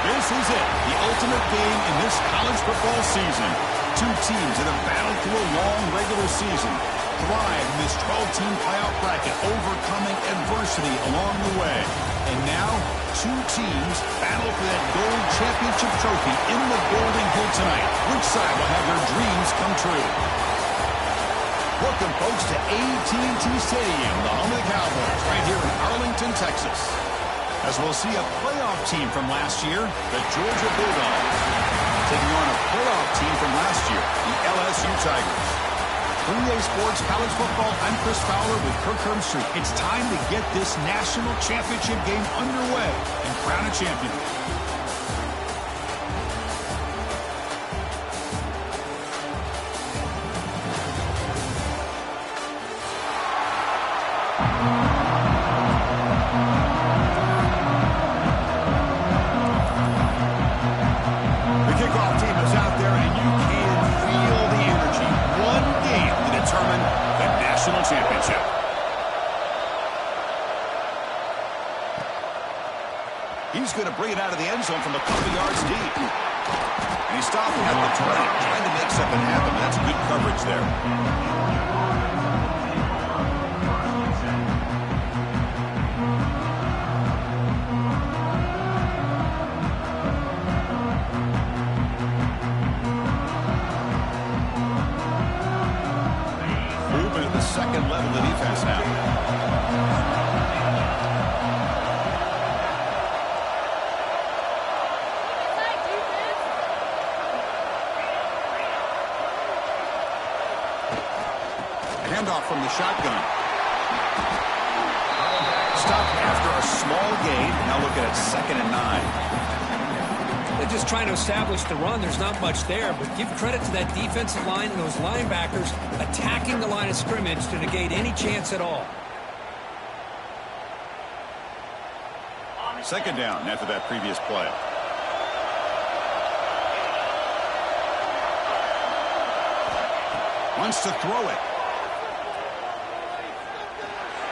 This is it, the ultimate game in this college football season. Two teams that have battled through a long regular season, thrive in this 12-team playoff bracket, overcoming adversity along the way. And now, two teams battle for that gold championship trophy in the building here tonight. Which side will have their dreams come true? Welcome, folks, to AT&T Stadium, the home of the Cowboys, right here in Arlington, Texas. As we'll see a playoff team from last year, the Georgia Bulldogs, taking on a playoff team from last year, the LSU Tigers. For EA Sports College Football, I'm Chris Fowler with Kirk Herbstreit. It's time to get this national championship game underway and crown a champion. Championship. He's going to bring it out of the end zone from a couple yards deep. And he's stopping at the 20, trying to make something happen. That's good coverage there. Second level of defense now. A handoff from the shotgun. Stopped after a small gain. Now looking at 2nd and 9. They're just trying to establish the run. There's not much there, but give credit to that defensive line and those linebackers attacking the line of scrimmage to negate any chance at all. 2nd down after that previous play. Wants to throw it.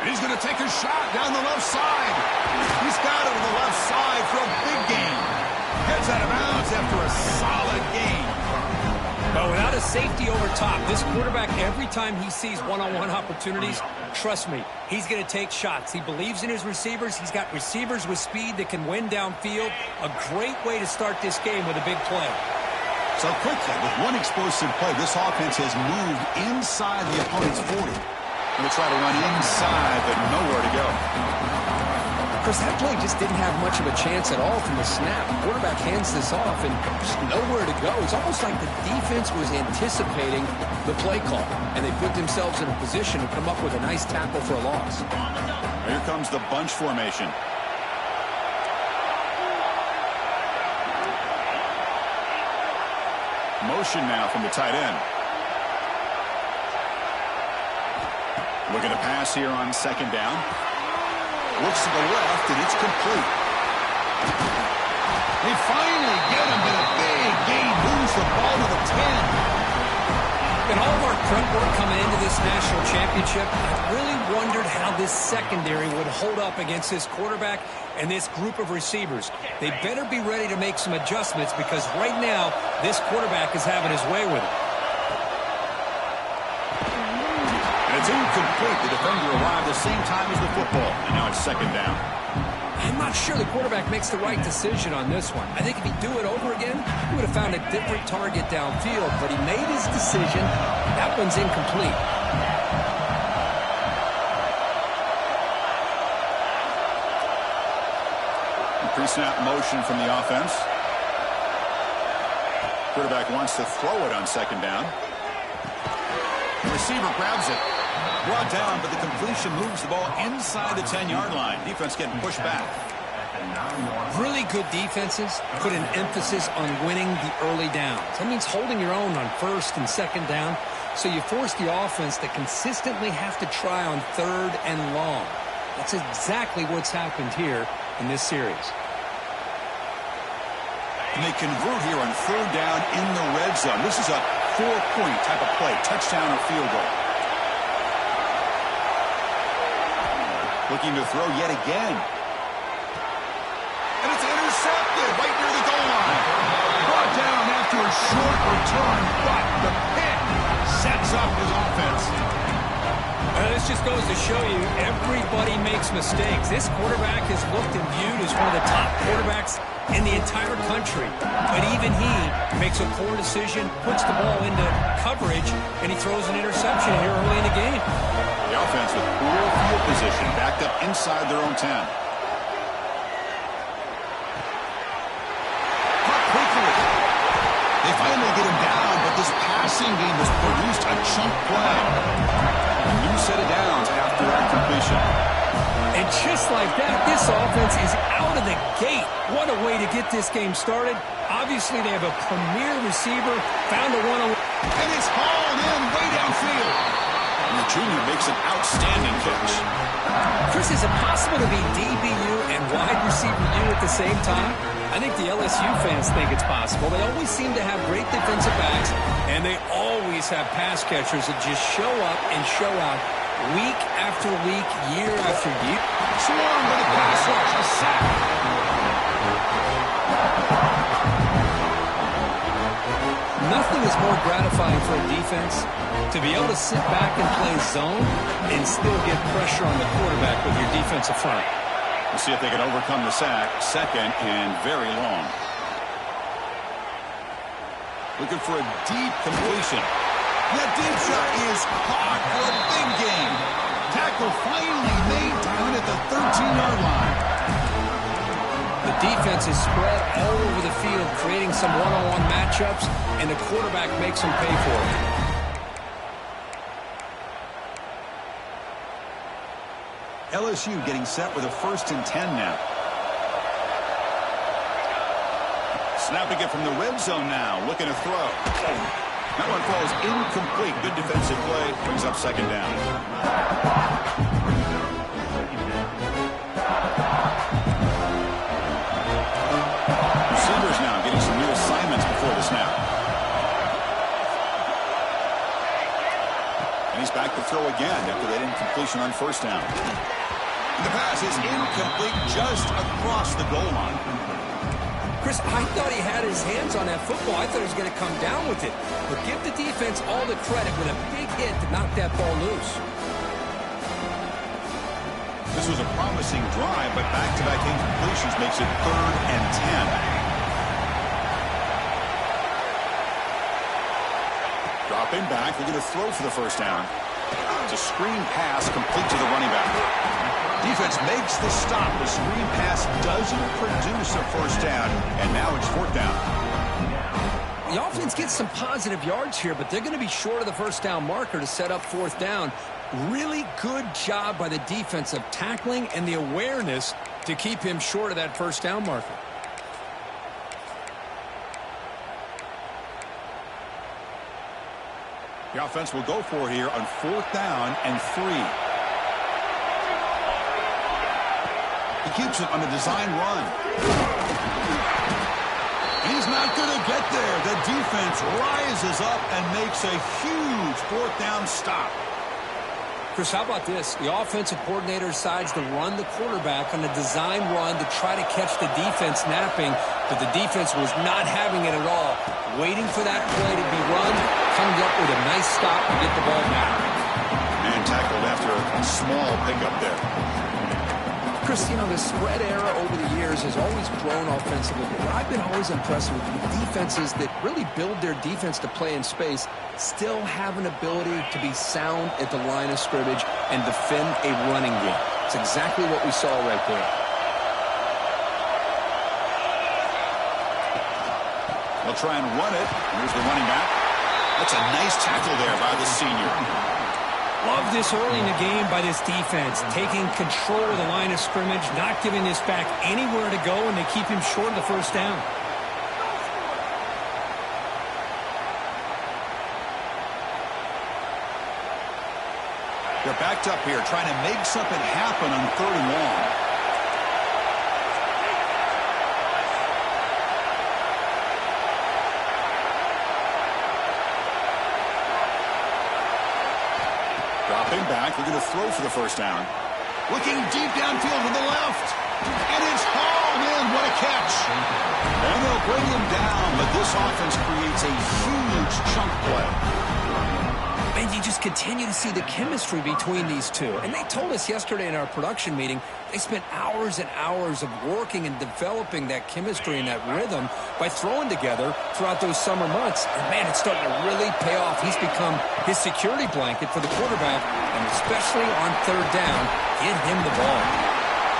And he's going to take a shot down the left side. He's got it on the left side for a big gain. Heads out of bounds after a solid gain. But without a safety over top, this quarterback, every time he sees one-on-one opportunities, trust me, he's going to take shots. He believes in his receivers. He's got receivers with speed that can win downfield. A great way to start this game with a big play. So quickly, with one explosive play, this offense has moved inside the opponent's 40. Going to try to run inside, but nowhere to go. Chris, that play just didn't have much of a chance at all from the snap. The quarterback hands this off and just nowhere to go. It's almost like the defense was anticipating the play call, and they put themselves in a position to come up with a nice tackle for a loss. Here comes the bunch formation. Motion now from the tight end. Looking to pass here on 2nd down. Looks to the left, and it's complete. They finally get him, but a big gain moves the ball to the prep work coming into this national championship. I really wondered how this secondary would hold up against this quarterback and this group of receivers. They better be ready to make some adjustments because right now, this quarterback is having his way with it. And it's incomplete. The defender arrived the same time as the football. And now it's second down. I'm not sure the quarterback makes the right decision on this one. I think if he'd do it over again, he would have found a different target downfield, but he made his decision. That one's incomplete. Pre-snap motion from the offense. Quarterback wants to throw it on second down. The receiver grabs it. Brought down, but the completion moves the ball inside the 10-yard line. Defense getting pushed back. Really good defenses put an emphasis on winning the early downs. That means holding your own on first and second down, so you force the offense to consistently have to try on third and long. That's exactly what's happened here in this series. And they convert here on third down in the red zone. This is a 4-point type of play, touchdown or field goal. Looking to throw yet again. And it's intercepted right near the goal line. Brought down after a short return, but the pick sets up his offense. This just goes to show you everybody makes mistakes. This quarterback is looked and viewed as one of the top quarterbacks in the entire country. But even he makes a poor decision, puts the ball into coverage, and he throws an interception here early in the game. The offense with poor field position, backed up inside their own 10. Caught quickly. They finally get him down, but this passing game has produced a chunk play. A new set of downs after that completion. And just like that, this offense is out of the gate. What a way to get this game started. Obviously, they have a premier receiver, found a one-on-one. And it's hauled in way downfield. And the junior makes an outstanding catch. Chris, is it possible to be DBU and wide receiver U at the same time? I think the LSU fans think it's possible. They always seem to have great defensive backs, and they always have pass catchers that just show up and show out week after week, year after year. Swarm with a pass rush, a sack. Nothing is more gratifying for a defense to be able to sit back and play zone and still get pressure on the quarterback with your defensive front. We'll see if they can overcome the sack. Second and very long. Looking for a deep completion. That deep shot is caught for a big gain. Tackle finally made down at the 13-yard line. The defense is spread all over the field, creating some one-on-one matchups, and the quarterback makes them pay for it. LSU getting set with a 1st and 10 now. Snapping it from the red zone now, looking to throw. That one falls incomplete. Good defensive play, brings up second down. Receivers now getting some new assignments before the snap. And he's back to throw again after that incompletion on first down. The pass is incomplete just across the goal line. Chris, I thought he had his hands on that football. I thought he was going to come down with it. But give the defense all the credit with a big hit to knock that ball loose. This was a promising drive, but back-to-back incompletions makes it 3rd and 10. Dropping back, they're going to throw for the first down. It's a screen pass complete to the running back. Defense makes the stop. The screen pass doesn't produce a first down, and now it's 4th down. The offense gets some positive yards here, but they're going to be short of the first down marker to set up 4th down. Really good job by the defense of tackling and the awareness to keep him short of that first down marker. The offense will go for here on 4th down and 3. He keeps it on the design run. He's not Not going to get there. The defense rises up and makes a huge fourth down stop. Chris, how about this? The offensive coordinator decides to run the quarterback on a design run to try to catch the defense napping, but the defense was not having it at all. Waiting for that play to be run, comes up with a nice stop to get the ball back. And tackled after a small pickup there. Chris, you know, the spread era over the years has always grown offensively, but what I've been always impressed with defenses that really build their defense to play in space still have an ability to be sound at the line of scrimmage and defend a running game. It's exactly what we saw right there. They'll try and run it. Here's the running back. That's a nice tackle there by the senior. Love this early in the game by this defense, taking control of the line of scrimmage, not giving this back anywhere to go, and they keep him short of the first down. They're backed up here, trying to make something happen on 3rd and long. Dropping back, they're going to throw for the first down. Looking deep downfield to the left. And it's hauled in. What a catch. And they'll bring him down, but this offense creates a huge chunk play. And you just continue to see the chemistry between these two. And they told us yesterday in our production meeting, they spent hours and hours of working and developing that chemistry and that rhythm by throwing together throughout those summer months. And, man, it's starting to really pay off. He's become his security blanket for the quarterback, and especially on 3rd down, get him the ball.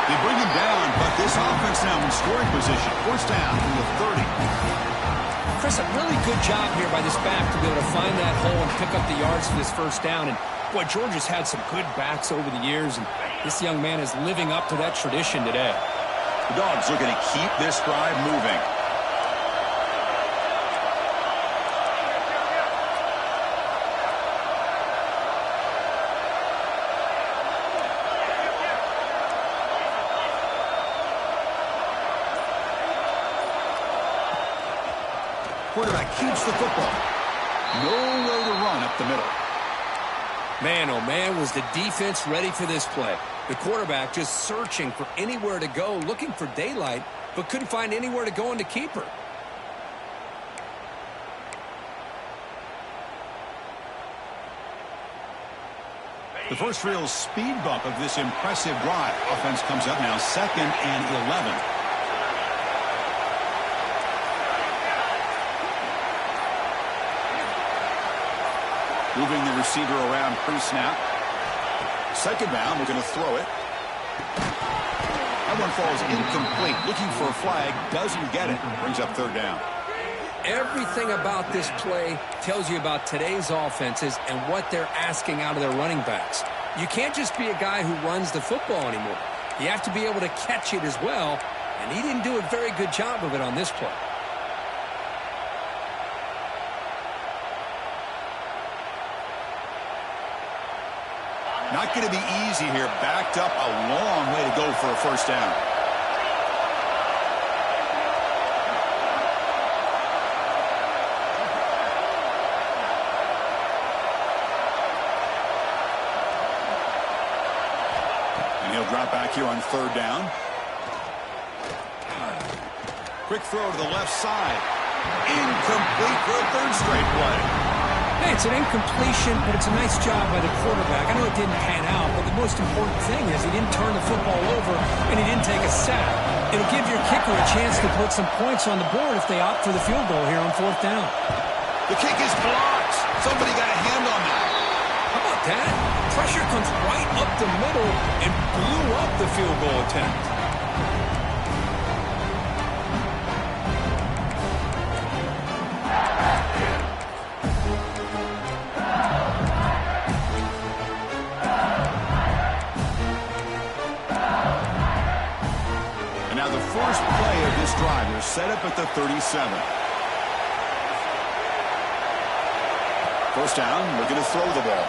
They bring him down, but this offense now in scoring position. 1st down from the 30. Chris, a really good job here by this back to be able to find that hole and pick up the yards for this 1st down. And, boy, Georgia's had some good backs over the years, and this young man is living up to that tradition today. The Dogs looking to keep this drive moving. Quarterback keeps the football. Nowhere to run up the middle. Man, oh man, was the defense ready for this play. The quarterback just searching for anywhere to go, looking for daylight, but couldn't find anywhere to go in the keeper. The first real speed bump of this impressive drive. Offense comes up now 2nd and 11. Moving the receiver around pre-snap. 2nd down, we're going to throw it. That one falls incomplete. Looking for a flag, doesn't get it. Brings up 3rd down. Everything about this play tells you about today's offenses and what they're asking out of their running backs. You can't just be a guy who runs the football anymore. You have to be able to catch it as well, and he didn't do a very good job of it on this play. Not going to be easy here. Backed up a long way to go for a 1st down. And he'll drop back here on 3rd down. Quick throw to the left side. Incomplete for a 3rd straight play. Hey, it's an incompletion, but it's a nice job by the quarterback. I know it didn't pan out, but the most important thing is he didn't turn the football over and he didn't take a sack. It'll give your kicker a chance to put some points on the board if they opt for the field goal here on 4th down. The kick is blocked. Somebody got a hand on that. How about that? Pressure comes right up the middle and blew up the field goal attempt. First play of this drive, they're set up at the 37. 1st down, we're going to throw the ball.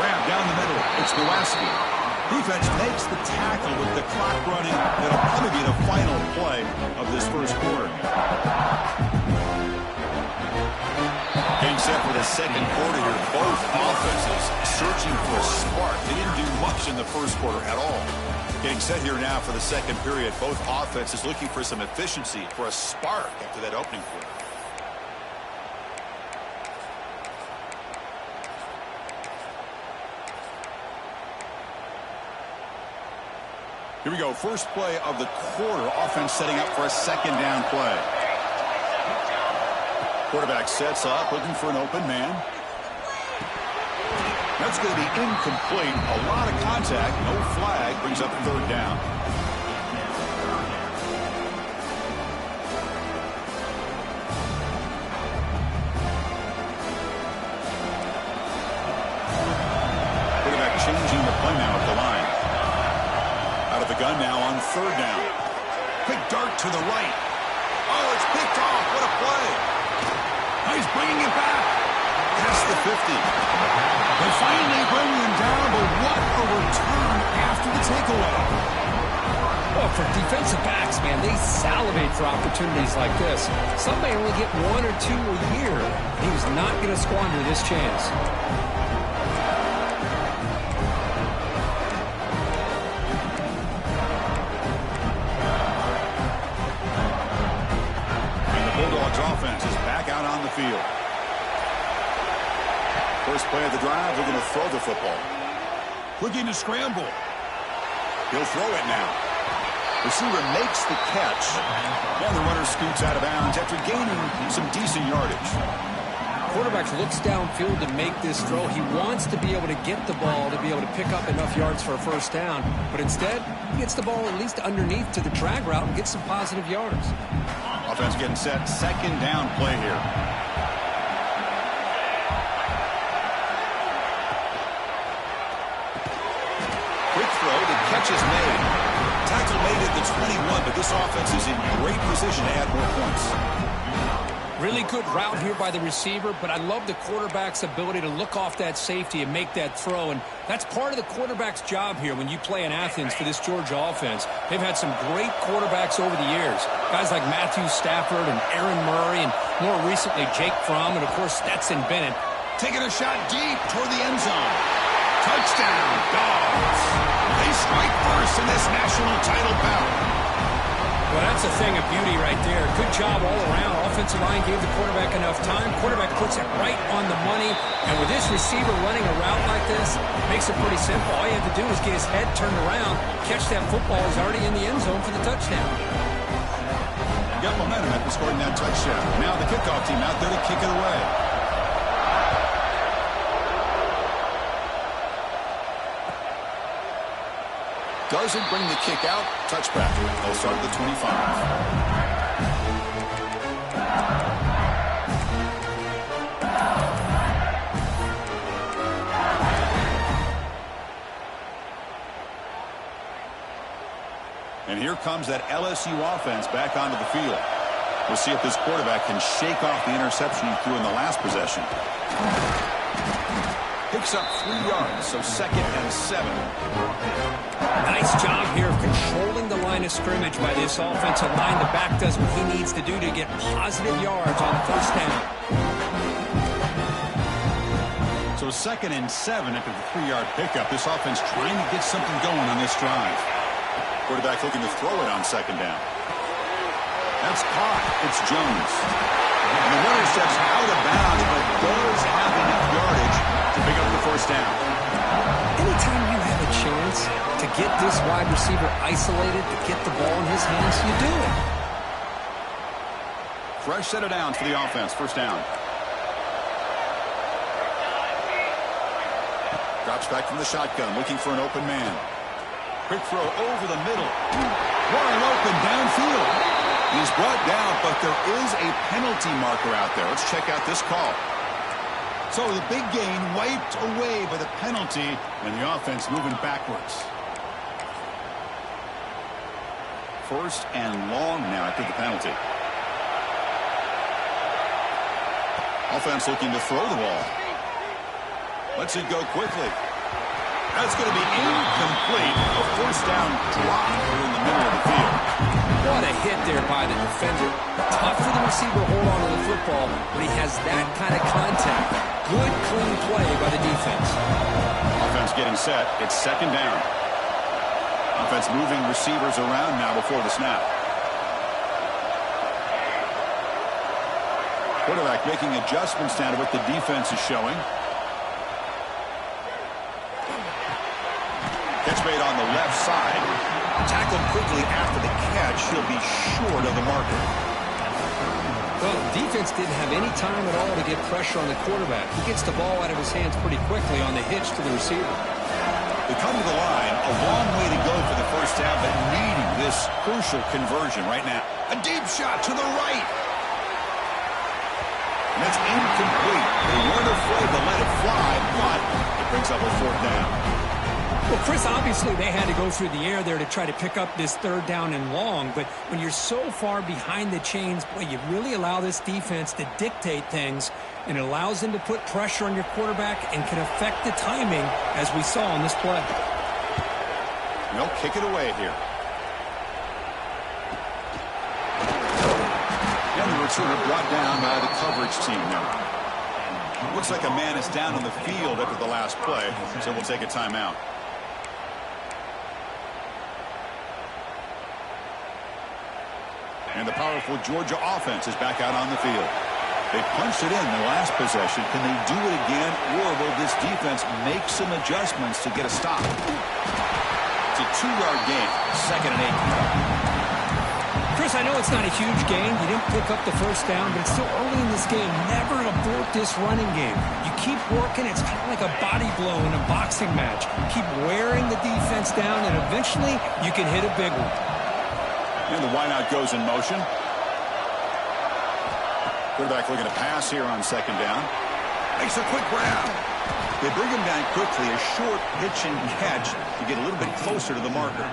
Grab down the middle, it's Nowacki. Defense makes the tackle with the clock running. That'll probably be the final play of this 1st quarter. second quarter here, both offenses searching for a spark. They didn't do much in the first quarter at all. Getting set here now for the second period. Both offenses looking for some efficiency, for a spark after that opening quarter. Here we go. First play of the quarter. Offense setting up for a second down play. Quarterback sets up, looking for an open man. That's going to be incomplete. A lot of contact. No flag. Brings up third down. Quarterback changing the play now at the line. Out of the gun now on third down. Quick dart to the right. Oh, it's picked off. What a play. He's bringing it back. Past the 50. They finally bring him down, but what a return after the takeaway. Well, for defensive backs, man, they salivate for opportunities like this. Some may only get one or two a year. He was not going to squander this chance. Offense is back out on the field. First play of the drive, they're going to throw the football. Looking to scramble. He'll throw it now. Receiver makes the catch. And the runner scoots out of bounds after gaining some decent yardage. Quarterback looks downfield to make this throw. He wants to be able to get the ball to be able to pick up enough yards for a first down. But instead, he gets the ball at least underneath to the drag route and gets some positive yards. Offense getting set. Second down play here. Quick throw. The catch is made. Tackle made at the 21, but this offense is in great position to add more points. Really good route here by the receiver, but I love the quarterback's ability to look off that safety and make that throw. And that's part of the quarterback's job here when you play in Athens for this Georgia offense. They've had some great quarterbacks over the years. Guys like Matthew Stafford and Aaron Murray and more recently Jake Fromm and, of course, Stetson Bennett. Taking a shot deep toward the end zone. Touchdown, Dogs. They strike first in this national title bout. Well, that's a thing of beauty right there. Good job all around. Offensive line gave the quarterback enough time. Quarterback puts it right on the money. And with this receiver running a route like this, makes it pretty simple. All you have to do is get his head turned around, catch that football. He's already in the end zone for the touchdown. Got momentum after scoring that touchdown. Now the kickoff team out there to kick it away. Doesn't bring the kick out. Touchback. They'll start at the 25. And here comes that LSU offense back onto the field. We'll see if this quarterback can shake off the interception he threw in the last possession. Picks up 3 yards, so 2nd and 7. Nice job here of controlling the line of scrimmage by this offensive line. The back does what he needs to do to get positive yards on the first down. So 2nd and 7 after the 3-yard pickup. This offense trying to get something going on this drive. Quarterback looking to throw it on 2nd down. That's caught. It's Jones. And the runner steps out of bounds, but does have enough yardage to pick up the first down. Anytime you have a chance to get this wide receiver isolated, to get the ball in his hands, you do it. Fresh set of downs for the offense. First down. Drops back from the shotgun, looking for an open man. Quick throw over the middle. Wide open downfield. He's brought down, but there is a penalty marker out there. Let's check out this call. So the big gain wiped away by the penalty, and the offense moving backwards. First and long now after the penalty. Offense looking to throw the ball. Lets it go quickly. That's going to be incomplete. A first down drop in the middle of the field. What a hit there by the defender. Tough for the receiver hold on to the football when he has that kind of contact. Good, clean play by the defense. Offense getting set. It's second down. Offense moving receivers around now before the snap. Quarterback making adjustments down to what the defense is showing. Catch made on the left side. Tackled quickly after the catch. He'll be short of the marker. Well, defense didn't have any time at all to get pressure on the quarterback. He gets the ball out of his hands pretty quickly on the hitch to the receiver. They come to the line. A long way to go for the first half, but needing this crucial conversion right now. A deep shot to the right. And that's incomplete. They weren't afraid to let it fly, but it brings up a fourth down. Well, Chris, obviously they had to go through the air there to try to pick up this third down and long, but when you're so far behind the chains, boy, you really allow this defense to dictate things, and it allows them to put pressure on your quarterback and can affect the timing, as we saw on this play. They'll kick it away here. And the returner brought down by the coverage team now. Looks like a man is down on the field after the last play, so we'll take a timeout. And the powerful Georgia offense is back out on the field. They punched it in the last possession. Can they do it again, or will this defense make some adjustments to get a stop? It's a 2-yard gain, 2nd and 8. Chris, I know it's not a huge gain. You didn't pick up the first down, but it's still early in this game. Never abort this running game. You keep working. It's kind of like a body blow in a boxing match. Keep wearing the defense down, and eventually you can hit a big one. And the wideout goes in motion. Quarterback looking to pass here on second down. Makes a quick grab. They bring him down quickly. A short pitch and catch to get a little bit closer to the marker.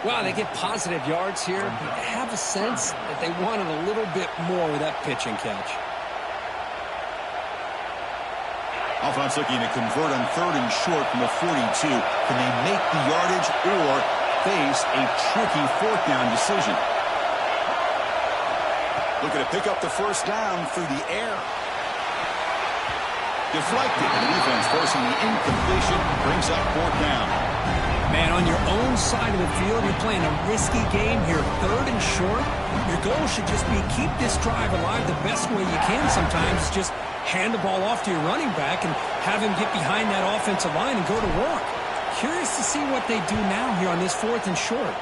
Wow, they get positive yards here. I have a sense that they wanted a little bit more with that pitch and catch. Offense looking to convert on 3rd and short from the 42. Can they make the yardage or face a tricky 4th down decision? Looking to pick up the first down through the air. Deflected. The defense forcing the incompletion. Brings up 4th down. Man, on your own side of the field, you're playing a risky game here, 3rd and short. Your goal should just be keep this drive alive the best way you can sometimes. Just hand the ball off to your running back and have him get behind that offensive line and go to work. Curious to see what they do now here on this 4th and short.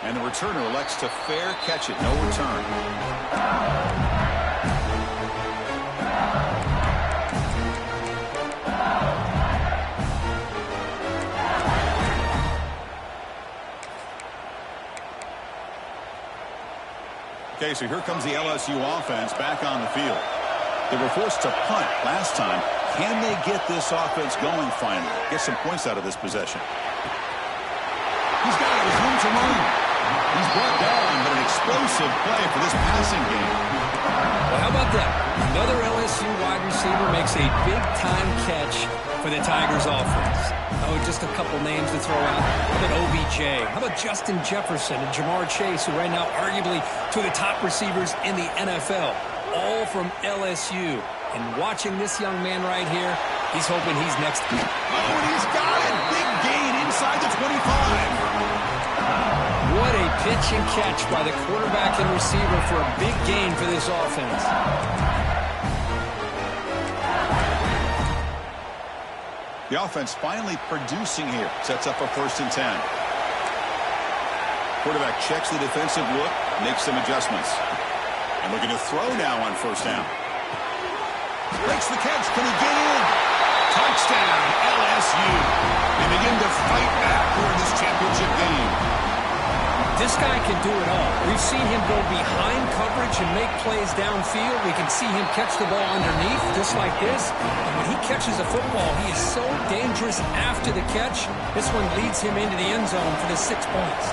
And the returner elects to fair catch it. No return. Okay, so here comes the LSU offense back on the field. They were forced to punt last time. Can they get this offense going finally? Get some points out of this possession. He's got it. There's room to run. He's brought down, but an explosive play for this passing game. Well, how about that? Another LSU wide receiver makes a big-time catch for the Tigers offense. Oh, just a couple names to throw out. How about OBJ? How about Justin Jefferson and Jamar Chase, who right now arguably two of the top receivers in the NFL, all from LSU. And watching this young man right here, he's hoping he's next. Oh, and he's got it. Big gain inside the 25. What a pitch and catch by the quarterback and receiver for a big gain for this offense. The offense finally producing here. Sets up a 1st and 10. Quarterback checks the defensive look, makes some adjustments. And looking to throw now on 1st down. Breaks the catch. Can he get in? Touchdown, LSU. They begin to fight back here in this championship game. This guy can do it all. We've seen him go behind coverage and make plays downfield. We can see him catch the ball underneath just like this. And when he catches a football, he is so dangerous after the catch. This one leads him into the end zone for the 6 points.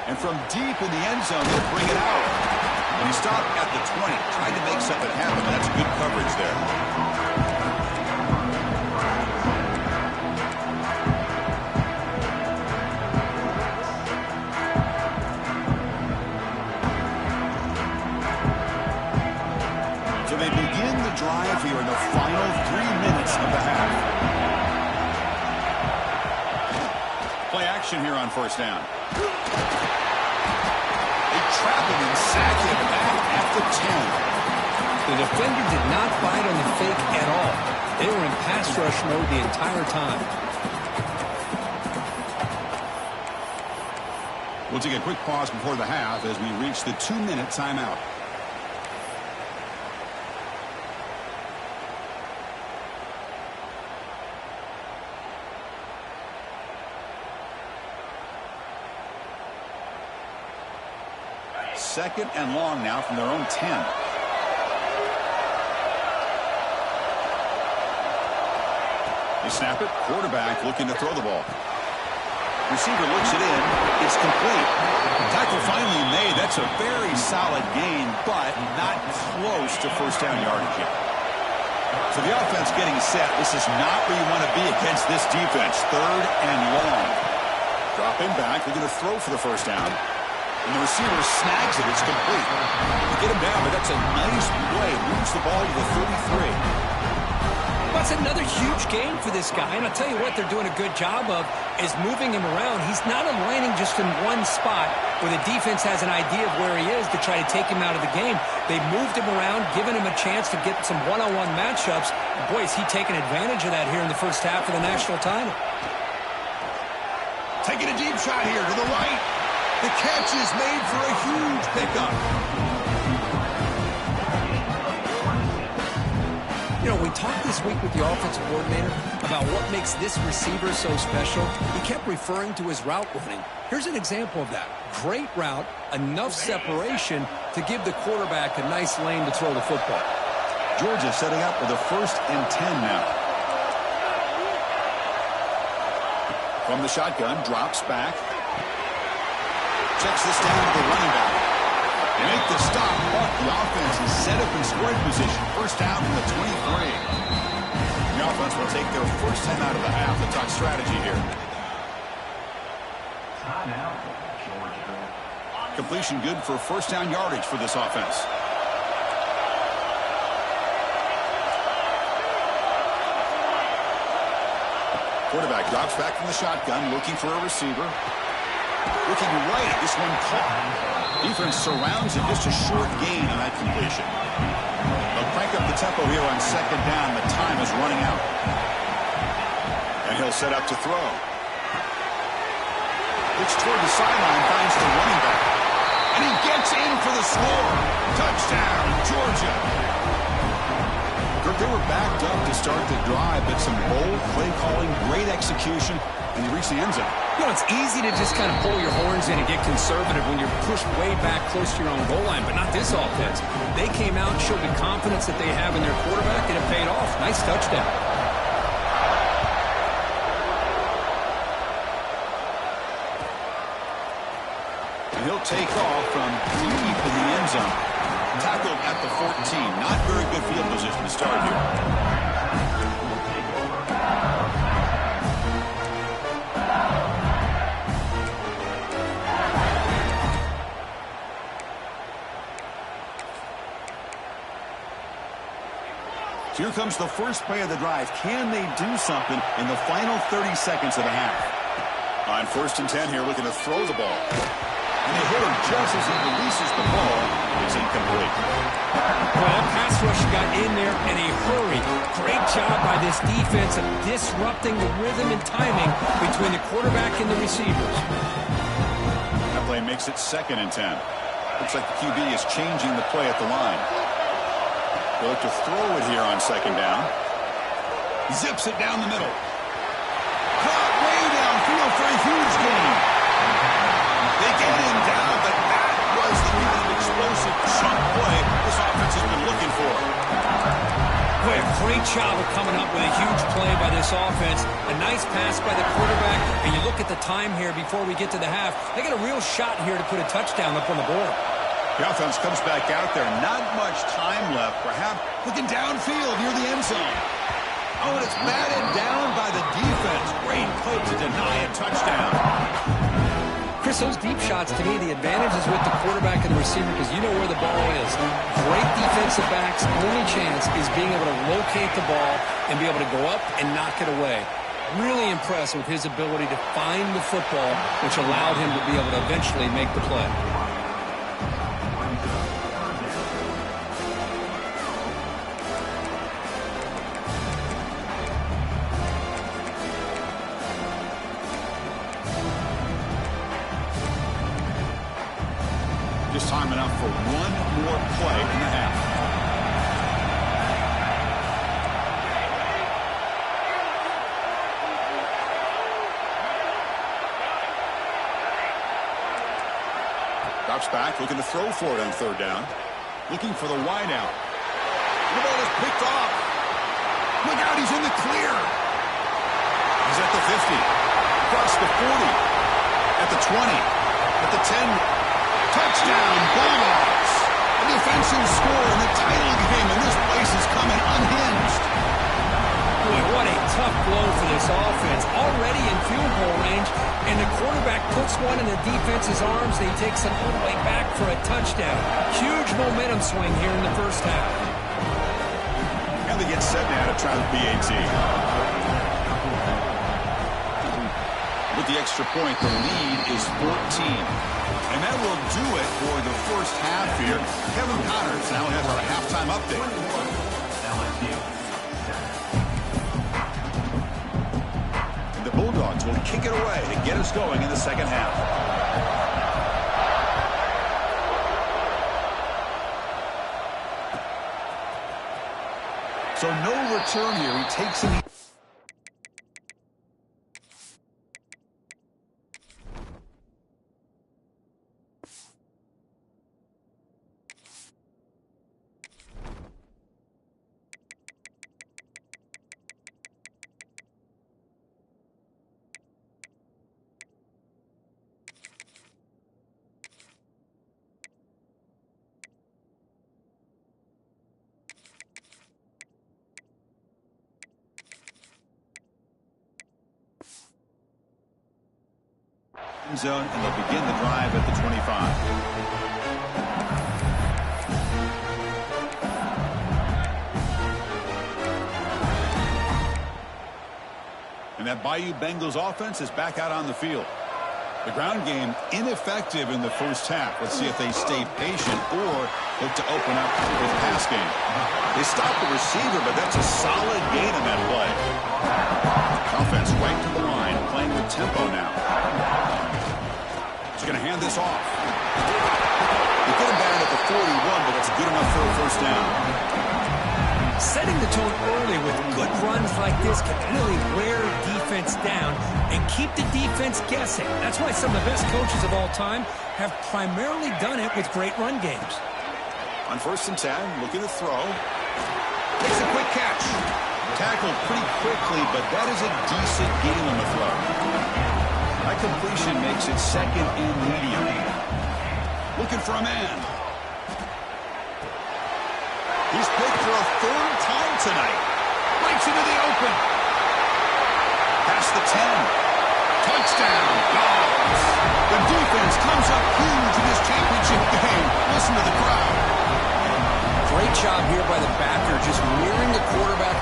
And from deep in the end zone, they'll bring it out. And he stopped at the 20, trying to make something happen. That's good coverage there. action here on first down. They trap him and sack him back at the 10. The defender did not bite on the fake at all. They were in pass rush mode the entire time. We'll take a quick pause before the half as we reach the 2-minute timeout. Second and long now from their own 10. They snap it. Quarterback looking to throw the ball. Receiver looks it in. It's complete. Tackle finally made. That's a very solid gain, but not close to first down yardage yet. So the offense getting set. This is not where you want to be against this defense. Third and long. Dropping back. Looking to throw for the first down. And the receiver snags it. It's complete. They get him down, but that's a nice play. Moves the ball to the 33. That's another huge gain for this guy. And I'll tell you what they're doing a good job of is moving him around. He's not aligning just in one spot where the defense has an idea of where he is to try to take him out of the game. They moved him around, giving him a chance to get some one-on-one matchups. And boy, is he taking advantage of that here in the first half of the national title. Taking a deep shot here to the right. The catch is made for a huge pickup. You know, we talked this week with the offensive coordinator about what makes this receiver so special. He kept referring to his route running. Here's an example of that. Great route, enough separation to give the quarterback a nice lane to throw the football. Georgia setting up with a 1st and 10 now. From the shotgun, drops back. Checks this down to the running back. They make the stop, but the offense is set up in scoring position. First down from the 23. The offense will take their first time out of the half. The talk strategy here. Completion good for first down yardage for this offense. Quarterback drops back from the shotgun, looking for a receiver. Looking right, this one caught. Defense surrounds him, just a short gain on that completion. They'll crank up the tempo here on second down. The time is running out. And he'll set up to throw. Looks toward the sideline, finds the running back. And he gets in for the score. Touchdown, Georgia. They were backed up to start the drive, but some bold play calling, great execution, and they reach the end zone. You know, it's easy to just kind of pull your horns in and get conservative when you're pushed way back close to your own goal line, but not this offense. They came out and showed the confidence that they have in their quarterback, and it paid off. Nice touchdown. And he'll take off from deep in the end zone. Tackled at the 14. Not very good field position to start here. So here comes the first play of the drive. Can they do something in the final 30 seconds of the half? On 1st and 10 here, looking to throw the ball. And they hit him just as he releases the ball. It's incomplete. Well, that pass rush got in there in a hurry. Great job by this defense of disrupting the rhythm and timing between the quarterback and the receivers. That play makes it 2nd and 10. Looks like the QB is changing the play at the line. They'll look to throw it here on 2nd down. Zips it down the middle. Caught way downfield for a huge gain. They get him down, but that was the kind of explosive chunk play this offense has been looking for. Boy, a great job of coming up with a huge play by this offense. A nice pass by the quarterback. And you look at the time here before we get to the half. They got a real shot here to put a touchdown up on the board. The offense comes back out there. Not much time left. Perhaps looking downfield near the end zone. Oh, and it's batted down by the defense. Great play to deny a touchdown. Chris, those deep shots, to me, the advantage is with the quarterback and the receiver because you know where the ball is. Great defensive backs' only chance is being able to locate the ball and be able to go up and knock it away. Really impressed with his ability to find the football, which allowed him to be able to eventually make the play. Just time enough for one more play in the half. Drops back, looking to throw for it on third down. Looking for the wide out. The ball is picked off. Look out, he's in the clear. He's at the 50. Across the 40. At the 20. At the 10. Touchdown, Bulldogs. A defensive score in the title game, and this place is coming unhinged. Boy, what a tough blow for this offense. Already in field goal range, and the quarterback puts one in the defense's arms, and he takes it all the way back for a touchdown. Huge momentum swing here in the first half. And they get set now to try the PAT. With the extra point, the lead is 14. And that will do it for the first half here. Kevin Connors now has our halftime update. The Bulldogs will kick it away to get us going in the second half. So no return here. He takes it. Zone, and they'll begin the drive at the 25. And that Bayou Bengals offense is back out on the field. The ground game ineffective in the first half. Let's see if they stay patient or look to open up with pass game. They stopped the receiver, but that's a solid gain in that play. Offense right to the line, playing with tempo now. He's going to hand this off. They get him down at the 41, but that's good enough for a first down. Setting the tone early with good runs like this can really wear defense down and keep the defense guessing. That's why some of the best coaches of all time have primarily done it with great run games. On 1st and 10, looking to throw. Takes a quick catch. Tackled pretty quickly, but that is a decent gain on the throw. That completion makes it second and medium. Looking for a man. He's picked for a third time tonight. Breaks into the open. Past the 10. Touchdown, Dogs. The defense comes up huge in this championship game. Listen to the crowd. Great job here by the backer, just mirroring the quarterback,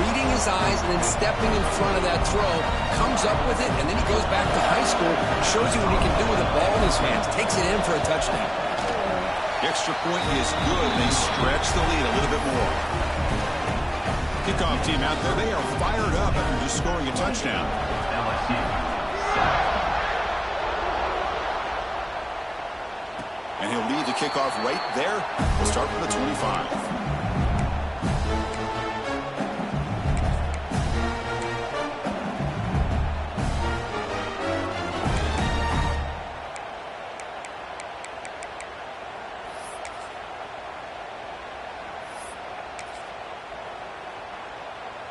reading his eyes, and then stepping in front of that throw. Comes up with it, and then he goes back to high school. Shows you what he can do with a ball in his hands. Takes it in for a touchdown. The extra point is good. They stretch the lead a little bit more. Kickoff team out there, they are fired up after just scoring a touchdown. And he'll lead the kickoff right there. We'll start from the 25.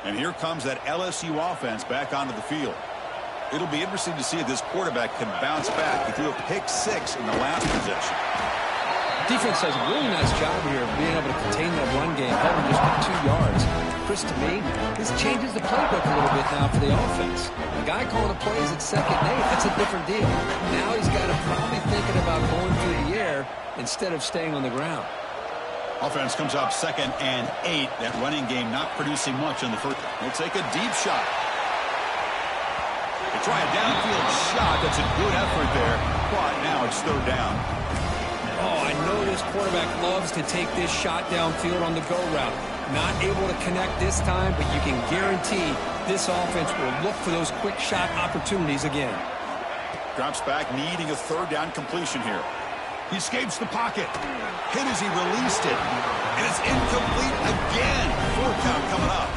And here comes that LSU offense back onto the field. It'll be interesting to see if this quarterback can bounce back. He threw a pick-6 in the last possession. Defense does a really nice job here of being able to contain that run game, held him just to 2 yards. Chris, to me, this changes the playbook a little bit now for the offense. The guy calling the plays at 2nd and 8, that's a different deal. Now he's got to probably thinking about going through the air instead of staying on the ground. Offense comes up 2nd and 8. That running game not producing much on the first. They'll take a deep shot. They try a downfield shot. That's a good effort there. But now it's third down. Oh, I know this quarterback loves to take this shot downfield on the go route. Not able to connect this time, but you can guarantee this offense will look for those quick shot opportunities again. Drops back, needing a third down completion here. He escapes the pocket. Hit as he released it. And it's incomplete again. Fourth count coming up.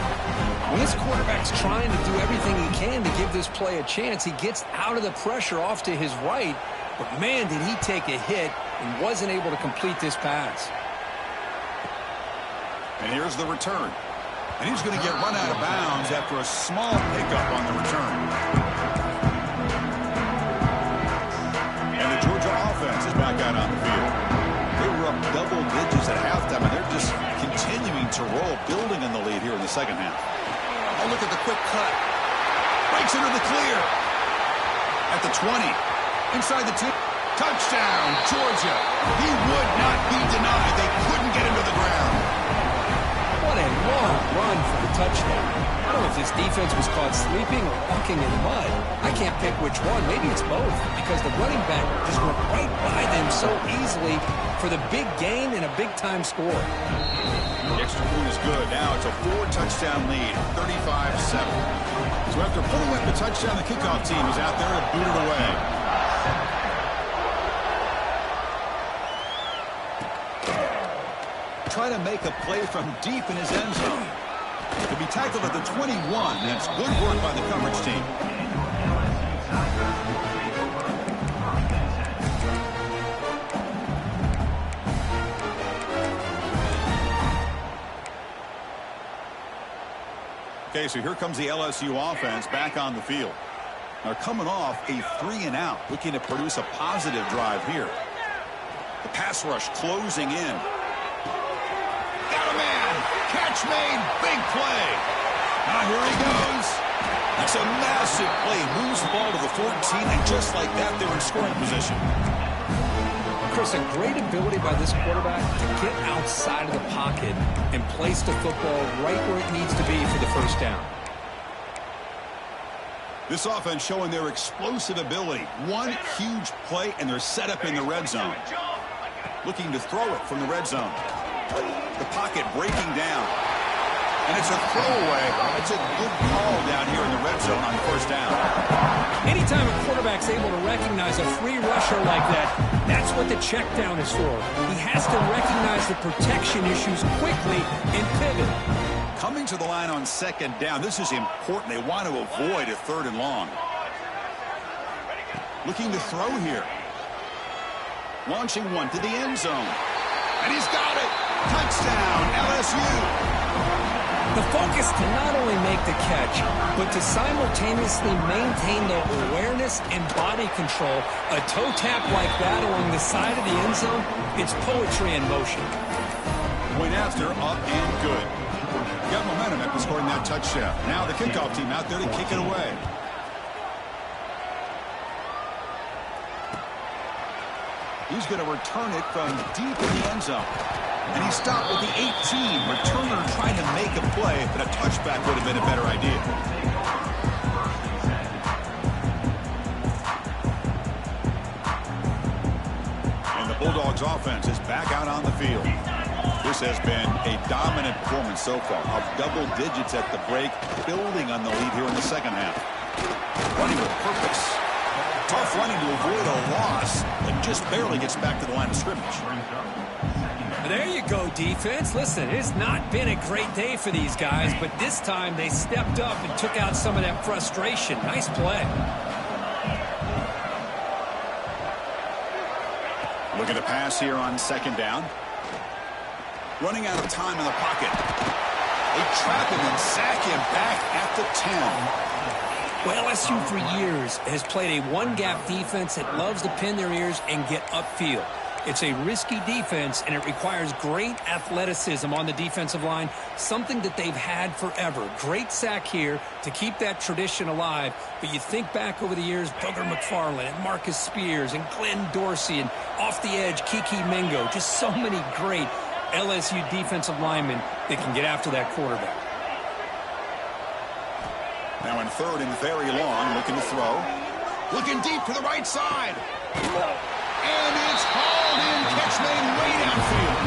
When this quarterback's trying to do everything he can to give this play a chance, he gets out of the pressure off to his right. But, man, did he take a hit and wasn't able to complete this pass. And here's the return. And he's going to get run out of bounds after a small pickup on the return. And the Georgia offense is back out on the field. They were up double digits at halftime, and they're just continuing to roll, building on the lead here in the second half. Oh, look at the quick cut. Breaks into the clear. At the 20. Inside the 2. Touchdown, Georgia. He would not be denied. They couldn't get him to the ground. What a long run for the touchdown. I don't know if this defense was caught sleeping or walking in mud. I can't pick which one. Maybe it's both, because the running back just went right by them so easily for the big gain and a big-time score. The extra point is good. Now it's a 4-touchdown lead, 35-7. So after pulling up the touchdown, the kickoff team is out there to boot it away. Trying to make a play from deep in his end zone. To be tackled at the 21. That's good work by the coverage team. Okay, so here comes the LSU offense back on the field. They're coming off a 3-and-out, looking to produce a positive drive here. The pass rush closing in. Got a man. Catch made. Big play. Now here he goes. That's a massive play. Moves the ball to the 14, and just like that, they're in scoring position. Chris, a great ability by this quarterback to get outside of the pocket and place the football right where it needs to be for the first down. This offense showing their explosive ability. One huge play, and they're set up in the red zone. Looking to throw it from the red zone. The pocket breaking down. And it's a throwaway. It's a good call down here in the red zone on first down. Anytime a quarterback's able to recognize a free rusher like that, that's what the check down is for. He has to recognize the protection issues quickly and pivot. Coming to the line on second down, this is important. They want to avoid a 3rd and long. Looking to throw here. Launching one to the end zone. And he's got it. Touchdown, LSU. The focus to not only make the catch, but to simultaneously maintain the awareness and body control. A toe tap like that along the side of the end zone, it's poetry in motion. Point after, up and good. Got momentum after scoring that touchdown. Now the kickoff team out there to kick it away. He's going to return it from deep in the end zone. And he stopped with the 18. Returner trying to make a play, but a touchback would have been a better idea. And the Bulldogs offense is back out on the field. This has been a dominant performance so far. Of double digits at the break, building on the lead here in the second half. Running with purpose. Tough running to avoid a loss, and just barely gets back to the line of scrimmage. There you go, defense. Listen, it's not been a great day for these guys, but this time they stepped up and took out some of that frustration. Nice play. Look at the pass here on second down. Running out of time in the pocket. They trap him and sack him back at the 10. Well, LSU for years has played a one-gap defense that loves to pin their ears and get upfield. It's a risky defense, and it requires great athleticism on the defensive line, something that they've had forever. Great sack here to keep that tradition alive. But you think back over the years, Booger McFarland and Marcus Spears and Glenn Dorsey and off the edge, Kiki Mingo. Just so many great LSU defensive linemen that can get after that quarterback. Now in third and very long, looking to throw. Looking deep to the right side. And it's hauled in. Catch made way downfield.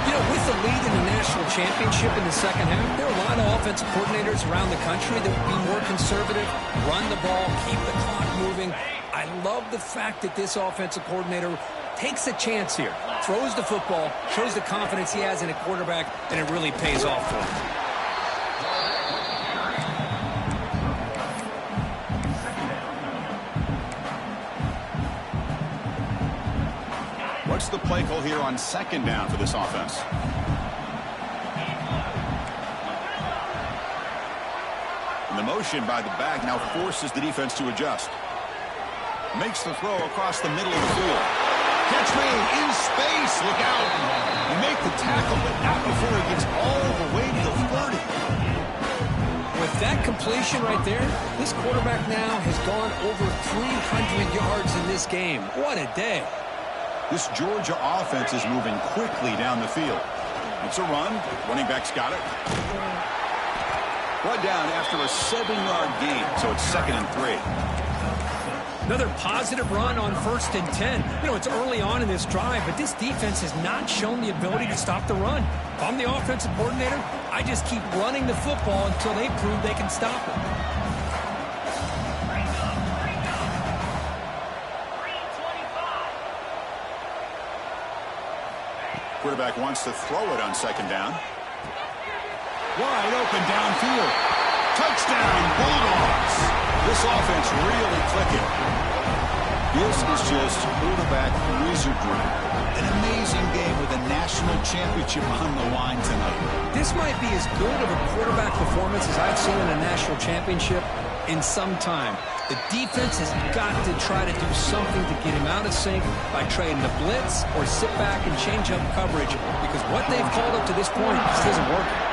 You know, with the lead in the national championship in the second half, there are a lot of offensive coordinators around the country that would be more conservative, run the ball, keep the clock moving. I love the fact that this offensive coordinator takes a chance here, throws the football, shows the confidence he has in a quarterback, and it really pays off for him. What's the play call here on second down for this offense? And the motion by the back now forces the defense to adjust. Makes the throw across the middle of the field. Catch made in space. Look out. You make the tackle, but not before he gets all the way to the 30. With that completion right there, this quarterback now has gone over 300 yards in this game. What a day. This Georgia offense is moving quickly down the field. It's a run. Running back's got it. Brought down after a 7-yard gain, so it's 2nd and 3. Another positive run on 1st and 10. You know, it's early on in this drive, but this defense has not shown the ability to stop the run. If I'm the offensive coordinator, I just keep running the football until they prove they can stop it. Quarterback wants to throw it on 2nd down. Wide open downfield. Touchdown, Bulldogs. This offense really clicking. This is just quarterback wizardry. An amazing game with a national championship on the line tonight. This might be as good of a quarterback performance as I've seen in a national championship in some time. The defense has got to try to do something to get him out of sync by trading the blitz or sit back and change up coverage, because what they've called up to this point just isn't working.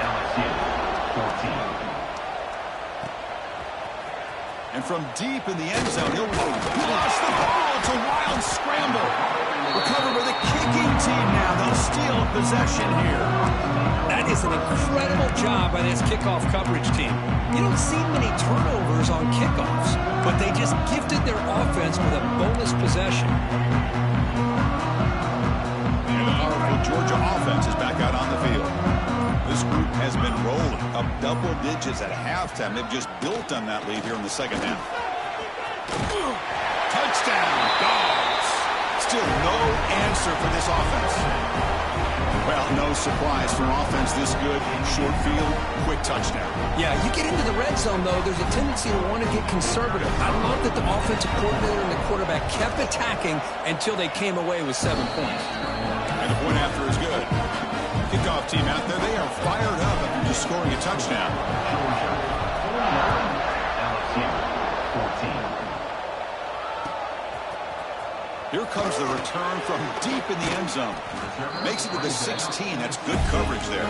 And from deep in the end zone, he lost the ball. It's a wild scramble. Recovered by the kicking team now. They'll steal possession here. That is an incredible job by this kickoff coverage team. You don't see many turnovers on kickoffs, but they just gifted their offense with a bonus possession. And the powerful Georgia offense is back out on the field. This group has been rolling up double digits at halftime. They've just built on that lead here in the second half. Touchdown, Dogs. Still no answer for this offense. Well, no surprise for an offense this good. Short field, quick touchdown. Yeah, you get into the red zone, though, there's a tendency to want to get conservative. I love that the offensive coordinator and the quarterback kept attacking until they came away with 7 points. And the point after is good. Kickoff team out there, they are fired up after just scoring a touchdown. Here comes the return from deep in the end zone. Makes it to the 16. That's good coverage there.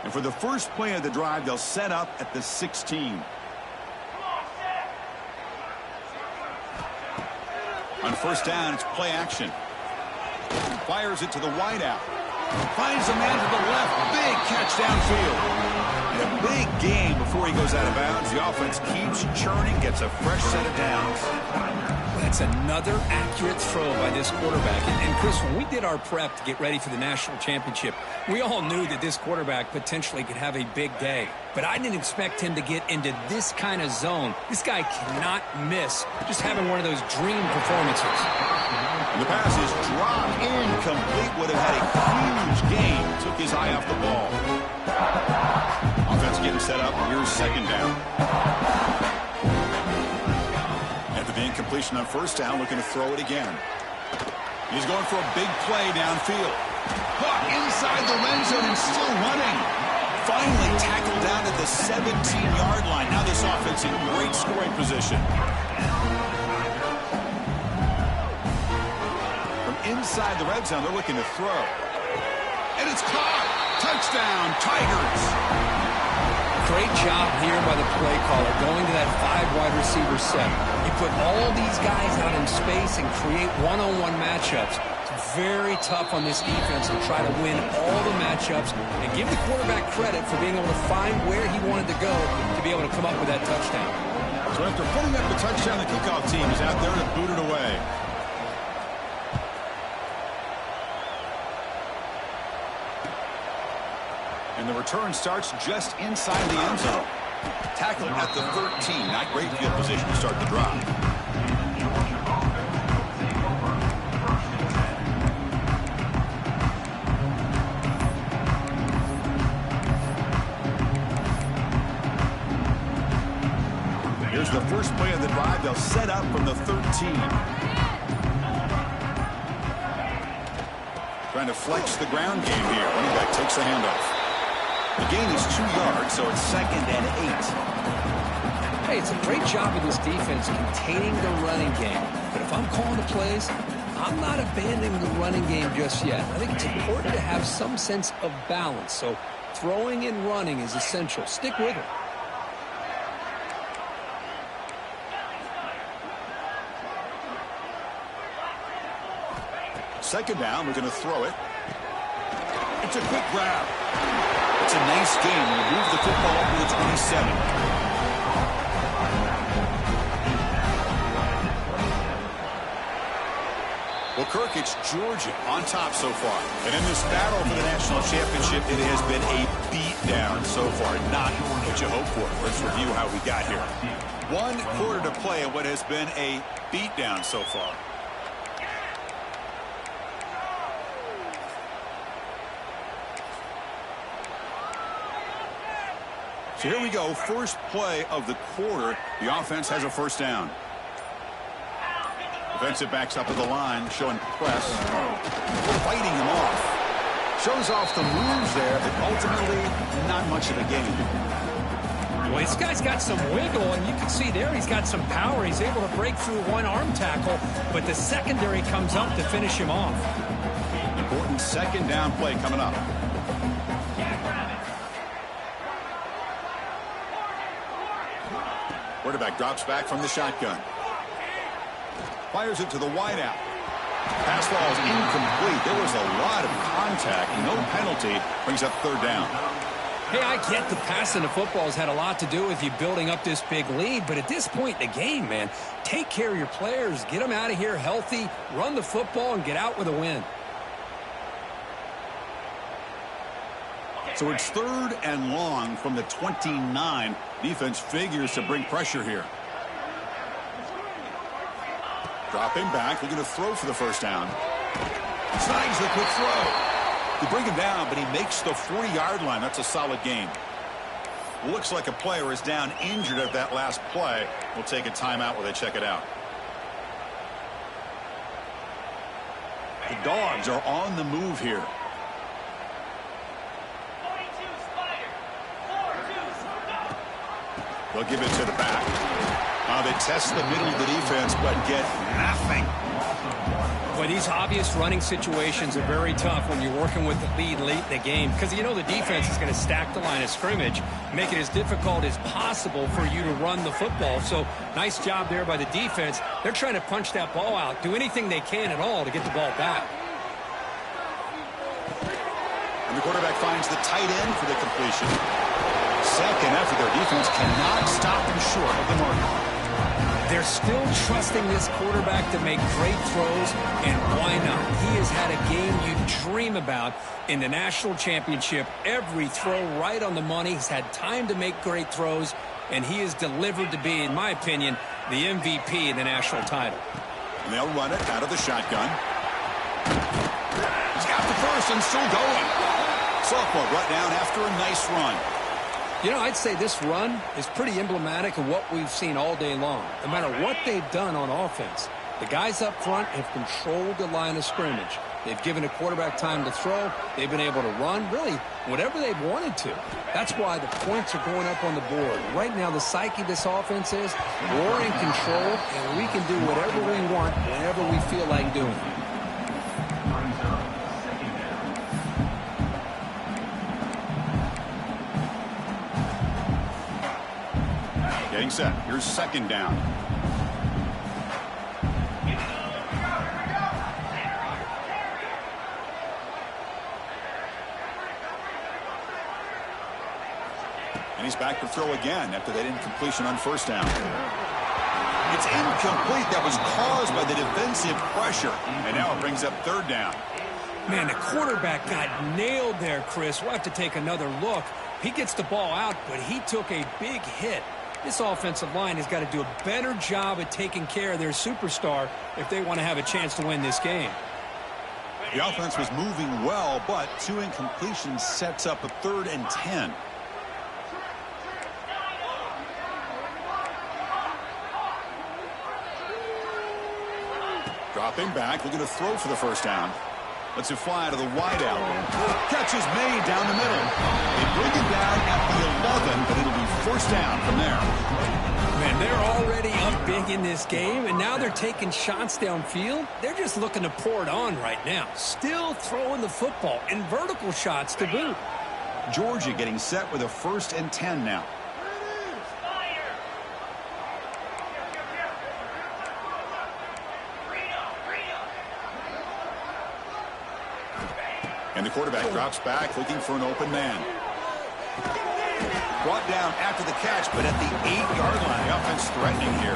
And for the first play of the drive, they'll set up at the 16. On 1st down, it's play action. Fires it to the wideout. Finds a man to the left. Big catch downfield. And a big gain before he goes out of bounds. The offense keeps churning, gets a fresh set of downs. That's another accurate throw by this quarterback. And Chris, when we did our prep to get ready for the national championship, we all knew that this quarterback potentially could have a big day. But I didn't expect him to get into this kind of zone. This guy cannot miss just having one of those dream performances. And the pass is dropped incomplete. Would have had a huge gain. Took his eye off the ball. Offense getting set up. Here's 2nd down. After the incompletion on 1st down, looking to throw it again. He's going for a big play downfield. Caught inside the red zone and still running. Finally tackled down at the 17-yard line. Now this offense in great scoring position. Inside the red zone, they're looking to throw. And it's caught. Touchdown, Tigers. Great job here by the play caller, going to that 5 wide receiver set. You put all these guys out in space and create one-on-one matchups. It's very tough on this defense to try to win all the matchups and give the quarterback credit for being able to find where he wanted to go to be able to come up with that touchdown. So after putting up the touchdown, the kickoff team is out there to boot it away. And the return starts just inside the end zone. Tackle at the 13. Not great field position to start the drive. Here's the first play of the drive. They'll set up from the 13. Trying to flex the ground game here. Running back takes the handoff. The gain is 2 yards, so it's 2nd and 8. Hey, it's a great job of this defense containing the running game. But if I'm calling the plays, I'm not abandoning the running game just yet. I think it's important to have some sense of balance. So throwing and running is essential. Stick with it. Second down, we're going to throw it. It's a quick grab. It's a nice game. We move the football up to the 27. Well, Kirk, it's Georgia on top so far. And in this battle for the national championship, it has been a beatdown so far. Not what you hope for. Let's review how we got here. 1 quarter to play in what has been a beatdown so far. So here we go, first play of the quarter. The offense has a first down. Defensive backs up at the line, showing press. Fighting him off. Shows off the moves there, but ultimately not much of a gain. Well, this guy's got some wiggle, and you can see there he's got some power. He's able to break through one arm tackle, but the secondary comes up to finish him off. Important second down play coming up. Quarterback drops back from the shotgun. Fires it to the wideout. Pass ball is incomplete. There was a lot of contact. No penalty. Brings up third down. Hey, I get the passing the football has had a lot to do with you building up this big lead, but at this point in the game, man, take care of your players. Get them out of here healthy, run the football, and get out with a win. So it's 3rd and long from the 29. Defense figures to bring pressure here. Dropping back, looking to throw for the first down. Snags the quick throw. They bring him down, but he makes the 40-yard line. That's a solid gain. Looks like a player is down injured at that last play. We'll take a timeout while they check it out. The Dogs are on the move here. They'll give it to the back. They test the middle of the defense, but get nothing. Well, these obvious running situations are very tough when you're working with the lead late in the game because you know the defense is going to stack the line of scrimmage, make it as difficult as possible for you to run the football. So nice job there by the defense. They're trying to punch that ball out, do anything they can at all to get the ball back. And the quarterback finds the tight end for the completion. Second effort, their defense cannot stop them short of the mark. They're still trusting this quarterback to make great throws, and why not? He has had a game you dream about in the national championship. Every throw right on the money. He's had time to make great throws, and he is delivered to be, in my opinion, the MVP in the national title. And they'll run it out of the shotgun. He's got the first and still going. Sophomore brought down after a nice run. You know, I'd say this run is pretty emblematic of what we've seen all day long. No matter what they've done on offense, the guys up front have controlled the line of scrimmage. They've given a quarterback time to throw. They've been able to run, really, whatever they've wanted to. That's why the points are going up on the board. Right now, the psyche of this offense is we're in control, and we can do whatever we want whenever we feel like doing it. Getting set. Here's second down. back to throw again after that incompletion on first down. It's incomplete. That was caused by the defensive pressure. And now it brings up third down. Man, the quarterback got nailed there, Chris. We'll have to take another look. He gets the ball out, but he took a big hit. This offensive line has got to do a better job at taking care of their superstar if they want to have a chance to win this game. The offense was moving well, but 2 incompletions sets up a 3rd and 10. Dropping back, looking to throw for the first down. Lets it fly to the wideout. Catch is made down the middle. They bring it down at the 11, but it'll be first down from there. Man, they're already up big in this game, and now they're taking shots downfield. They're just looking to pour it on right now. Still throwing the football, and vertical shots to boot. Georgia getting set with a 1st and 10 now. And the quarterback drops back, looking for an open man. Brought down after the catch, but at the 8-yard line. The offense threatening here.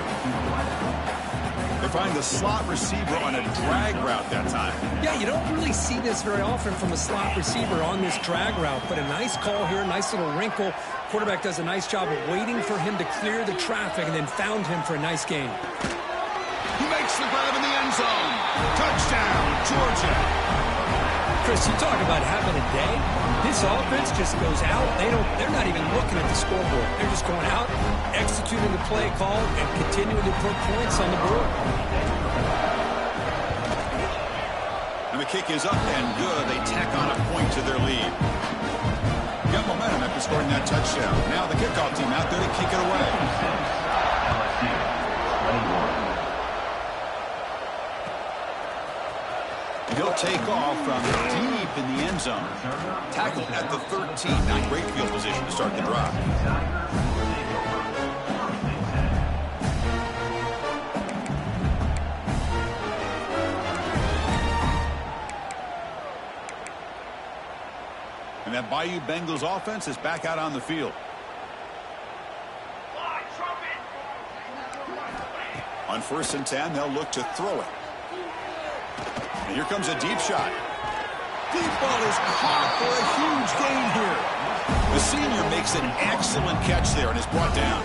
They find the slot receiver on a drag route that time. Yeah, you don't really see this very often from a slot receiver on this drag route, but a nice call here, nice little wrinkle. Quarterback does a nice job of waiting for him to clear the traffic and then found him for a nice gain. He makes the grab in the end zone. Touchdown, Georgia. Chris, you talk about having a day. This offense just goes out. They're not even looking at the scoreboard. They're just going out, executing the play call, and continuing to put points on the board. And the kick is up and good. They tack on a point to their lead. Got momentum after scoring that touchdown. Now the kickoff team out there to kick it away. LSU, 21. He'll take off from deep in the end zone. Tackled at the 13. Not great field position to start the drive. And that Bayou Bengals offense is back out on the field. On 1st and 10, they'll look to throw it. And here comes a deep shot. Deep ball is caught for a huge gain here. The senior makes an excellent catch there and is brought down.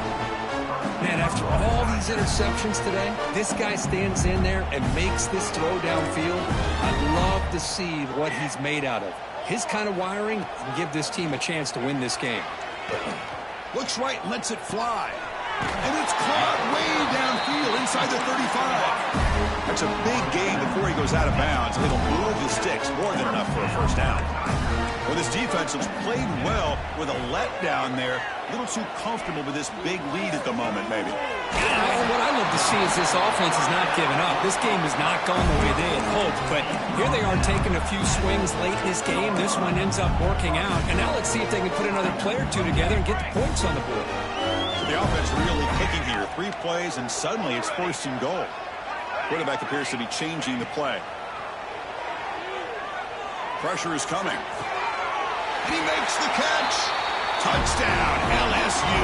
Man, after all these interceptions today, this guy stands in there and makes this throw downfield. I'd love to see what he's made out of. His kind of wiring can give this team a chance to win this game. Looks right, lets it fly. And it's caught way downfield inside the 35. That's a big gain before he goes out of bounds. It'll move the sticks, more than enough for a first down. Well, this defense has played well with a letdown there. A little too comfortable with this big lead at the moment, maybe. Yeah, what I love to see is this offense is not giving up. This game has not gone the way they had hoped, but here they are taking a few swings late in this game. This one ends up working out, and now let's see if they can put another play or two together and get the points on the board. The offense really clicking here. 3 plays, and suddenly it's 1st and goal. Quarterback appears to be changing the play. Pressure is coming. And he makes the catch. Touchdown, LSU.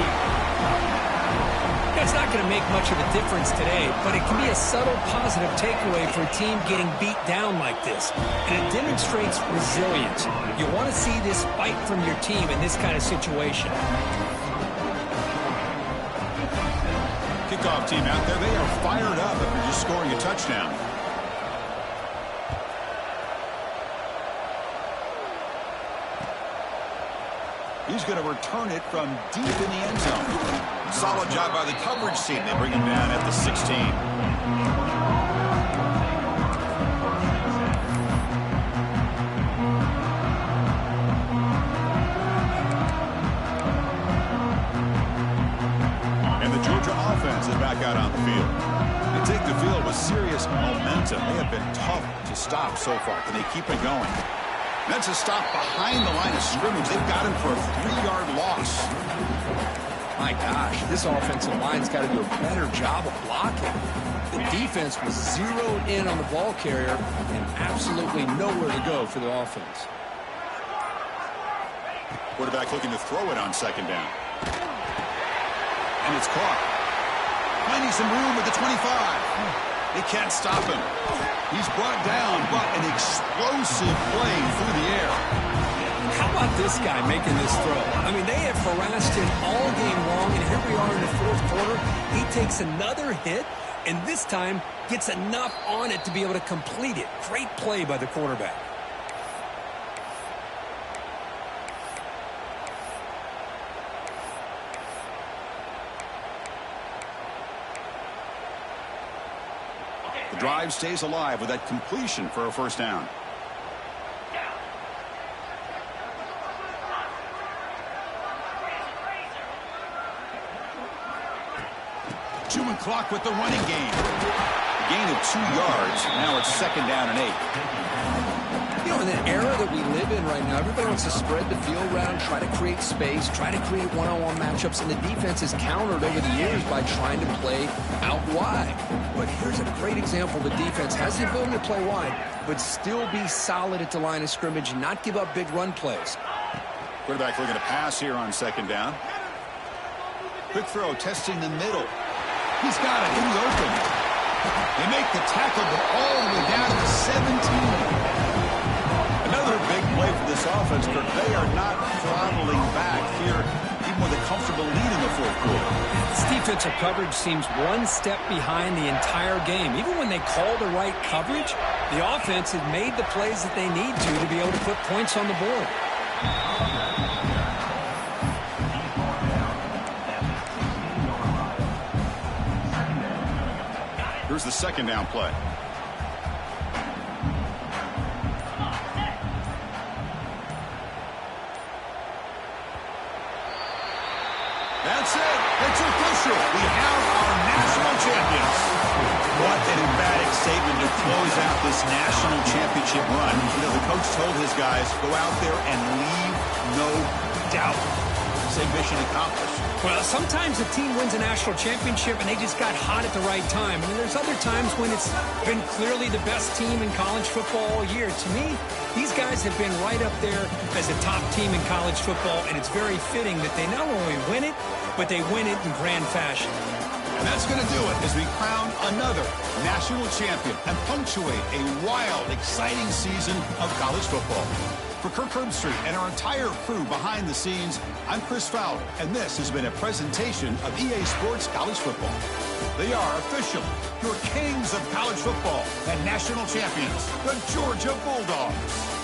It's not going to make much of a difference today, but it can be a subtle positive takeaway for a team getting beat down like this. And it demonstrates resilience. You want to see this fight from your team in this kind of situation. Kickoff team out there, they are fired up after just scoring a touchdown. He's going to return it from deep in the end zone. Solid job by the coverage team. They bring him down at the 16. Is back out on the field. They take the field with serious momentum. They have been tough to stop so far. Can they keep it going? That's a stop behind the line of scrimmage. They've got him for a 3-yard loss. My gosh, this offensive line's got to do a better job of blocking. The defense was zeroed in on the ball carrier and absolutely nowhere to go for the offense. Quarterback looking to throw it on 2nd down. And it's caught. Finding some room at the 25. They can't stop him. He's brought down, but an explosive play through the air. How about this guy making this throw? I mean, they have harassed him all game long, and here we are in the fourth quarter. He takes another hit, and this time gets enough on it to be able to complete it. Great play by the quarterback. The drive stays alive with that completion for a first down. Chewing clock with the running game. Gain of 2 yards. Now it's second down and 8. You know, in the era that we live in right now, everybody wants to spread the field around, try to create space, try to create one-on-one matchups, and the defense is countered over the years by trying to play out wide. But here's a great example. The defense has the ability to play wide, but still be solid at the line of scrimmage and not give up big run plays. Quarterback looking to pass here on second down. Quick throw, testing the middle. He's got it in the open. They make the tackle, but all the way down to the 17. Another big play for this offense, Kirk. They are not throttling back here, even with a comfortable lead in the fourth quarter. This defensive coverage seems one step behind the entire game. Even when they call the right coverage, the offense has made the plays that they need to be able to put points on the board. Here's the second down play. That's it. It's official. We have our national champions. What an emphatic statement to close out this national championship run. You know, the coach told his guys, go out there and leave no doubt. Say mission accomplished. Well, sometimes a team wins a national championship and they just got hot at the right time. I mean, there's other times when it's been clearly the best team in college football all year. To me, these guys have been right up there as a top team in college football, and it's very fitting that they not only win it, but they win it in grand fashion. And that's going to do it as we crown another national champion and punctuate a wild, exciting season of college football. For Kirk Herbstreit and our entire crew behind the scenes, I'm Chris Fowler, and this has been a presentation of EA Sports College Football. They are official, your kings of college football and national champions, the Georgia Bulldogs.